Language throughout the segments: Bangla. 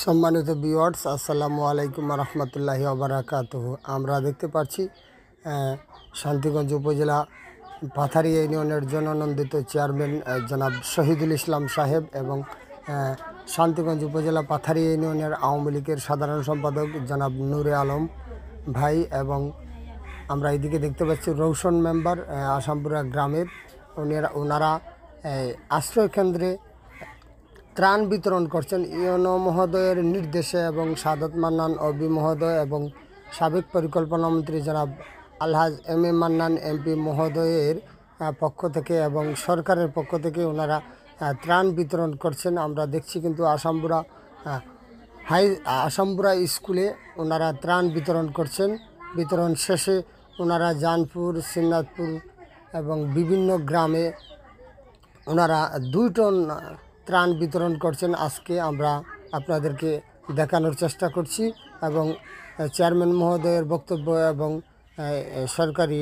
সম্মানিত ভিউয়ার্স, আসসালামু আলাইকুম রহমতুল্লাহি ওবারাকাতুহু। আমরা দেখতে পাচ্ছি শান্তিগঞ্জ উপজেলা পাথারিয়া ইউনিয়নের জননন্দিত চেয়ারম্যান জনাব শহীদুল ইসলাম সাহেব এবং শান্তিগঞ্জ উপজেলা পাথারিয়া ইউনিয়নের আওয়ামী লীগের সাধারণ সম্পাদক জনাব নূরে আলম ভাই, এবং আমরা এদিকে দেখতে পাচ্ছি রৌশন মেম্বার আসামপুরা গ্রামের। ওনারা আশ্রয় কেন্দ্রে ত্রাণ বিতরণ করছেন ইউনো মহোদয়ের নির্দেশে, এবং সাদত মান্নান অবি মহোদয় এবং সাবেক পরিকল্পনা মন্ত্রী জনাব আলহাজ এম এ মান্নান এমপি মহোদয়ের পক্ষ থেকে এবং সরকারের পক্ষ থেকে ওনারা ত্রাণ বিতরণ করছেন। আমরা দেখছি কিন্তু আসামপুরা স্কুলে ওনারা ত্রাণ বিতরণ করছেন। বিতরণ শেষে ওনারা জানপুর, সিন্নাতপুর এবং বিভিন্ন গ্রামে ওনারা 2 টন ত্রাণ বিতরণ করছেন। আজকে আমরা আপনাদেরকে দেখানোর চেষ্টা করছি এবং চেয়ারম্যান মহোদয়ের বক্তব্য এবং সরকারি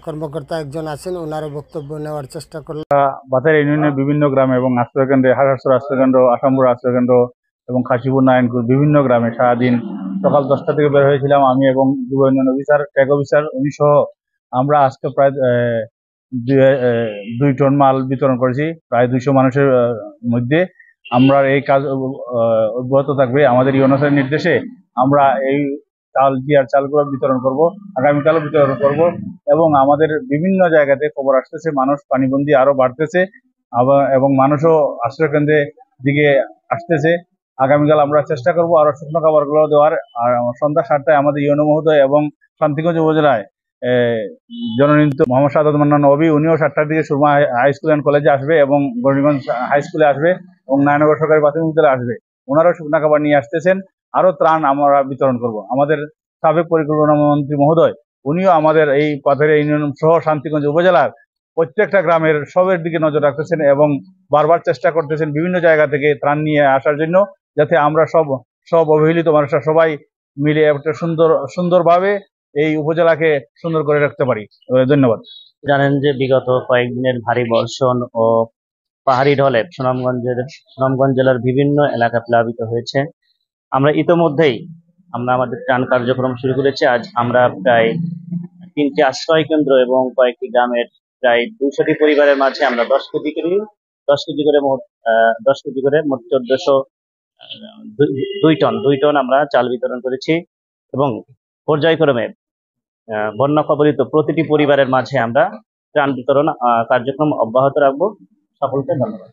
কর্মকর্তা একজন আছেন, ওনারও বক্তব্য নেওয়ার চেষ্টা করলাম। বাতার ইউনিয়নের বিভিন্ন গ্রামে এবং আশ্রয়কেন্দ্রে, হাটহাটসর আশ্রয়কেন্দ্র, আসামপুর আশ্রয়কেন্দ্র এবং কাশীপুর, নারায়ণপুর বিভিন্ন গ্রামে সারাদিন সকাল 10টা থেকে বের হয়েছিলাম আমি এবং যুব ইউনিয়ন অফিসার, ট্যাগ অফিসার উনি সহ। আমরা আজকে প্রায় 2 টন মাল বিতরণ করেছি প্রায় 200 মানুষের মধ্যে। আমরা এই কাজ অব্যাহত থাকবে। আমাদের ইউনুসের নির্দেশে আমরা এই চালগুলো বিতরণ করব, আগামীকালও বিতরণ করব। এবং আমাদের বিভিন্ন জায়গাতে খবর আসতেছে মানুষ পানিবন্দী আরো বাড়তেছে এবং মানুষও আশ্রয়কেন্দ্রে দিকে আসতেছে। আগামীকাল আমরা চেষ্টা করব আরো শুকনো খাবারগুলো দেওয়ার। আর সন্ধ্যা 7টায় আমাদের ইউনো মহোদয় এবং শান্তিগঞ্জ উপজেলায় জননীত মোহাম্মদ সাদত মান্নান অবি, উনিও 7টার দিকে সুরমা হাই স্কুল অ্যান্ড কলেজে আসবে এবং গরিগঞ্জ হাই স্কুলে আসবে এবং নারায়ণনগর সরকারি প্রাথমিক বিদ্যালয়ে আসবে। ওনারাও শুকনা খাবার নিয়ে আসতেছেন। আরো ত্রাণ আমরা বিতরণ করব। আমাদের সাবেক পরিকল্পনা মন্ত্রী মহোদয় উনিও আমাদের এই পাথারিয়া ইউনিয়ন সহ শান্তিগঞ্জ উপজেলার প্রত্যেকটা গ্রামের সবের দিকে নজর রাখতেছেন এবং বারবার চেষ্টা করতেছেন বিভিন্ন জায়গা থেকে ত্রাণ নিয়ে আসার জন্য, যাতে আমরা সব অবহেলিত মানুষরা সবাই মিলে একটা সুন্দরভাবে এই উপজেলাকে সুন্দর করে রাখতে পারি। ধন্যবাদ। জানেন যে বিগত কয়েকদিনের ভারী বর্ষণ ও পাহাড়ি ঢলে সুনামগঞ্জ জেলার বিভিন্ন এলাকা প্লাবিত হয়েছে। আমরা ইতোমধ্যেই আমাদের ত্রাণ কার্যক্রম শুরু করেছি। আজ আমরা প্রায় 3টি আশ্রয় কেন্দ্র এবং কয়েকটি গ্রামের প্রায় 200টি পরিবারের মাঝে আমরা 10 কেজি করে মোট 1400 2 টন আমরা চাল বিতরণ করেছি এবং পর্যায়ক্রমে বন্যা কবলিত প্রতিটি পরিবারের মাঝে আমরা ত্রাণ বিতরণ কার্যক্রম অব্যাহত রাখবো। সকলকে ধন্যবাদ।